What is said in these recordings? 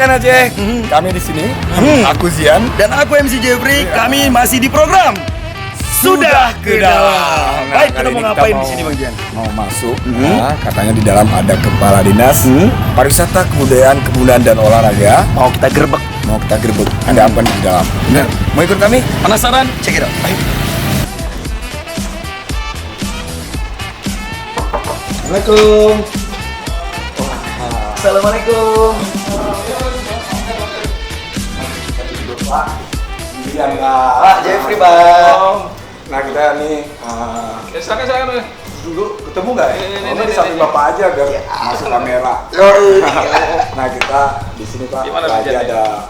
Sobat Aceh, kami di sini. Aku Zian Dan aku MC Jeffrey, kami masih di program Sudah ke Dalam. Baik, kita mau ngapain di sini Bang Jian? Mau masuk, katanya di dalam ada Kepala Dinas Pariwisata, Kebudayaan dan Olahraga. Mau kita gerbek. Mau kita gerbek, ada apa nih di dalam? Mau ikut kami? Penasaran? Check it out. Ayo. Assalamualaikum. Assalamualaikum. Pak Jeffrey, Bang. Nah kita nih Silakan. dulu ketemu nggak ya? Ini, Di samping Bapak aja biar masuk kamera. Nah kita di sini Pak Gimana, lagi Jan? ada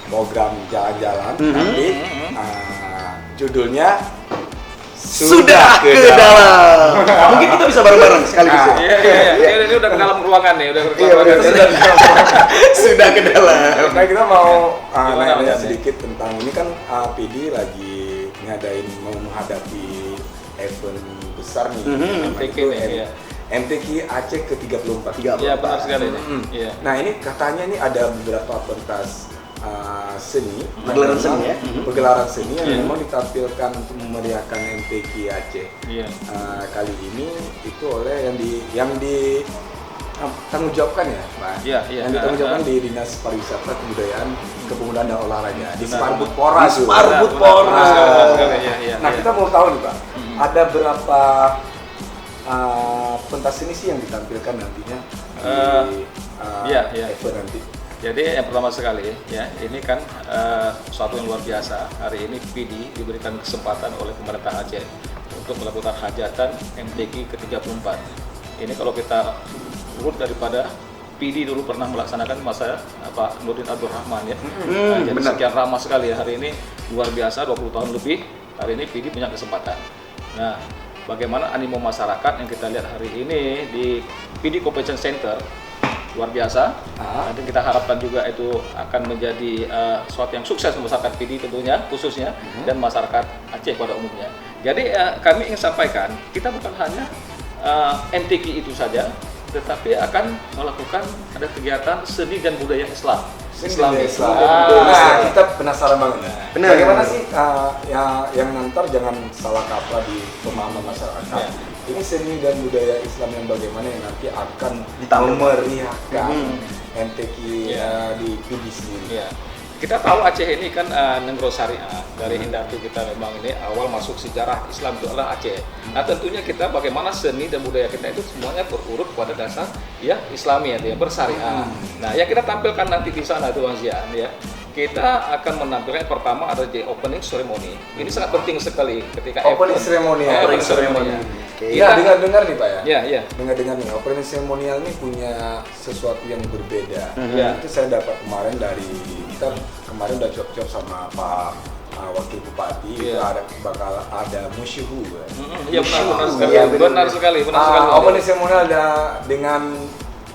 program jalan-jalan, tapi judulnya Sudah ke Dalam. Mungkin kita bisa bareng-bareng sekaligus ya. Iya. Ini udah ke dalam ruangan nih, udah ke Iya, ruangan. Sudah ke dalam. Nah kita mau Gimana, nanya Jan? sedikit tentang ini kan PD lagi mau menghadapi event besar nih, MTQ itu nih, iya. MTQ Aceh ke-34. Iya, benar sekali ini. Iya. Nah ini katanya ini ada beberapa pentas seni, Pagelaran seni ya? Pagelaran seni yang Iya. memang ditampilkan untuk memeriahkan MTQ Aceh. Iya. Kali ini itu oleh yang di tanggung jawabkan ya, Pak. Iya. Yang ditanggung jawabkan di Dinas Pariwisata, Kebudayaan dan Olahraga di Benar. Sparbud Pora. Di Sparbud Pora. Iya. Nah kita mau tahu nih Pak, ada berapa pentas seni sih yang ditampilkan nantinya di iya. event nanti? Jadi yang pertama sekali ya, ini kan suatu yang luar biasa. Hari ini PD diberikan kesempatan oleh pemerintah Aceh untuk melakukan hajatan MTQ ke-34. Ini kalau kita urut daripada PD dulu pernah melaksanakan masa Pak Nurdin Abdul Rahman ya. Jadi benar. sekian ramah sekali ya, hari ini luar biasa, 20 tahun lebih. Hari ini PD punya kesempatan. Nah, bagaimana animo masyarakat yang kita lihat hari ini di PD Convention Center luar biasa. Nanti kita harapkan juga itu akan menjadi suatu yang sukses untuk masyarakat PD tentunya khususnya dan masyarakat Aceh pada umumnya. Jadi kami ingin sampaikan kita bukan hanya MTQ itu saja, tetapi akan melakukan ada kegiatan seni dan budaya Islam. Islami. Islam. Nah, kita penasaran banget. Benar. Bagaimana sih yang ngantar jangan salah kaprah di pemahaman masyarakat. Ya. Ini seni dan budaya Islam yang bagaimana yang nanti akan Ditampilkan. memeriahkan MTQ Ya. di PD sendiri. Ya. Kita tahu Aceh ini kan negara syariah. Dari Hindatu kita memang ini awal masuk sejarah Islam itu adalah Aceh. Nah tentunya kita bagaimana seni dan budaya kita itu semuanya berurut pada dasar ya Islami ya bersyariah. Nah yang kita tampilkan nanti di sana itu Bang Zian ya. Kita akan menampilkan pertama ada di opening ceremony. Ini sangat penting sekali ketika Opening ceremonial. Opening ceremony. Ya, dengar-dengar nih Pak ya. Ya. Dengar-dengar nih, opening ceremonial ini punya sesuatu yang berbeda. Ya. Itu saya dapat kemarin dari kita kemarin udah cop-cop sama Pak Wakil Bupati. Itu bakal ada musyuhu. Iya benar sekali. Iya, Benar sekali. Opening ceremonial ada dengan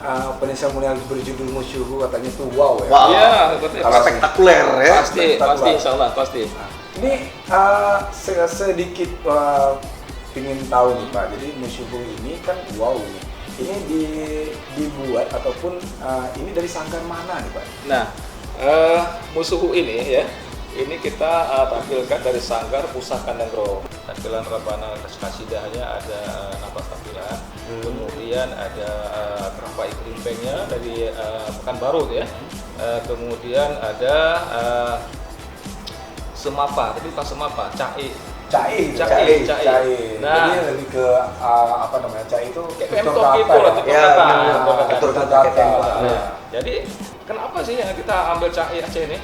opening ceremonial berjudul musyuhu, katanya itu wow ya. Wow. Iya, betul. Kalau Spektakuler ya. Pasti insyaallah pasti. Ini sedikit ingin tahu nih Pak. Jadi musyuhu ini kan wow nih. Ini dibuat ataupun ini dari sanggar mana nih Pak? Nah, musuhu ini ya, ini kita tampilkan dari Sanggar Pusaka Nagro. Tampilan Rabana Kasidahnya ada nafas tampilan, kemudian ada Kerapa Ikrimpengnya dari Pekanbaru ya, kemudian ada Semapa, tapi bukan Semapa, Cai. Nah, ini lebih ke apa namanya? Cai itu kayak pemtok gitu lah, Tutur kata. Jadi kenapa sih yang kita ambil Cai Aceh ini?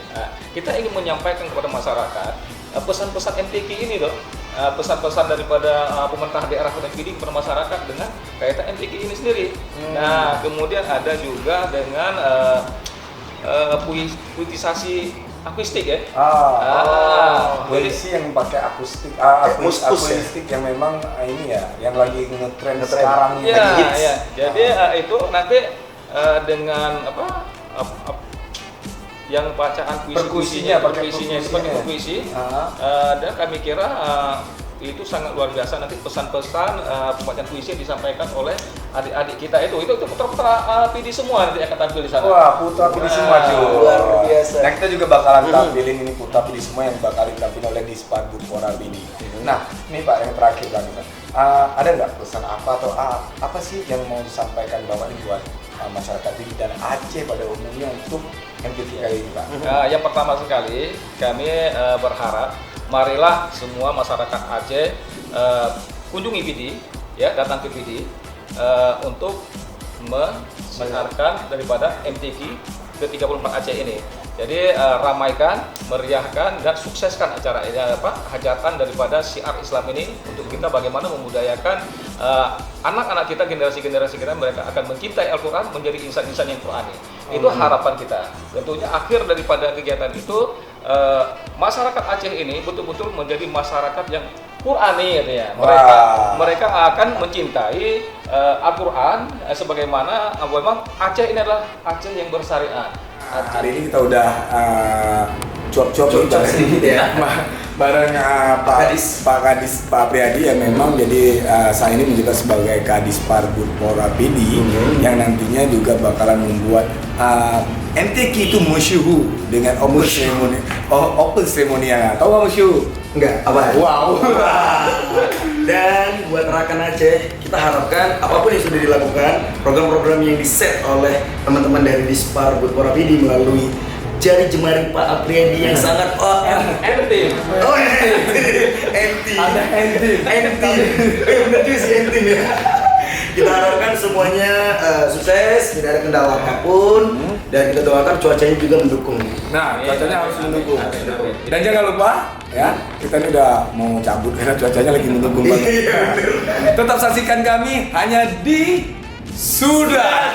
Kita ingin menyampaikan kepada masyarakat pesan-pesan MTQ ini loh, pesan-pesan daripada pemerintah daerah dan PD kepada masyarakat dengan kaitan MTQ ini sendiri. Nah, kemudian ada juga dengan puitisasi akustik ya. Puisi yang pakai akustik, akustik yang memang ini ya, yang lagi ngetren sekarang ini. Iya. Jadi itu nanti dengan yang bacaan puisinya itu pakai puisi dan kami kira itu sangat luar biasa. Nanti pesan-pesan pembacaan puisi yang disampaikan oleh adik-adik kita itu putra-putra PD semua nanti akan tampil di sana. Wah, putra PD semua cuy. Luar biasa. Nah, kita juga bakalan tampilin ini putra PD semua yang bakal ditampilin oleh Dispar Budpora PD. Nah, ini Pak yang terakhir lagi Pak. Ada nggak pesan apa atau apa sih yang mau disampaikan Bapak ini buat masyarakat PD dan Aceh pada umumnya untuk MTQ kali ini Pak? Yang pertama sekali kami berharap marilah semua masyarakat Aceh kunjungi PD, ya, datang ke PD untuk mensiarkan daripada MTQ ke-34 Aceh ini. Jadi ramaikan, meriahkan dan sukseskan acara ini, hajatan daripada syiar Islam ini untuk kita bagaimana membudayakan anak-anak kita, generasi-generasi kita, mereka akan mencintai Al-Quran, menjadi insan-insan yang Qurani. Itu harapan kita. Tentunya akhir daripada kegiatan itu masyarakat Aceh ini betul-betul menjadi masyarakat yang Qurani, gitu ya. Mereka akan mencintai Al-Quran sebagaimana memang Aceh ini adalah Aceh yang bersyariat. Hari ini kita udah cuap-cuap sedikit ya bareng Pak Kadis Pak Priyadi yang memang jadi saya ini menjabat sebagai Kadispar Budpora PD yang nantinya juga bakalan membuat MTQ itu musyuhu dengan open ceremony yang tahu nggak musyuhu? Enggak, apa? Wow. Dan buat rekan Aceh, kita harapkan apapun yang sudah dilakukan, program-program yang di-set oleh teman-teman dari Dispar Budpora PD melalui jari jemari Pak Apriyadi yang sangat MT. Oh, MT. Ada MT. Benar juga sih MT ya. Kita harapkan semuanya sukses, tidak ada kendala apapun, dan kita doakan cuacanya juga mendukung. Nah, cuacanya harus mendukung. Dan jangan lupa ya, kita ini udah mau cabut karena cuacanya lagi mendukung banget. Tetap saksikan kami hanya di Sudah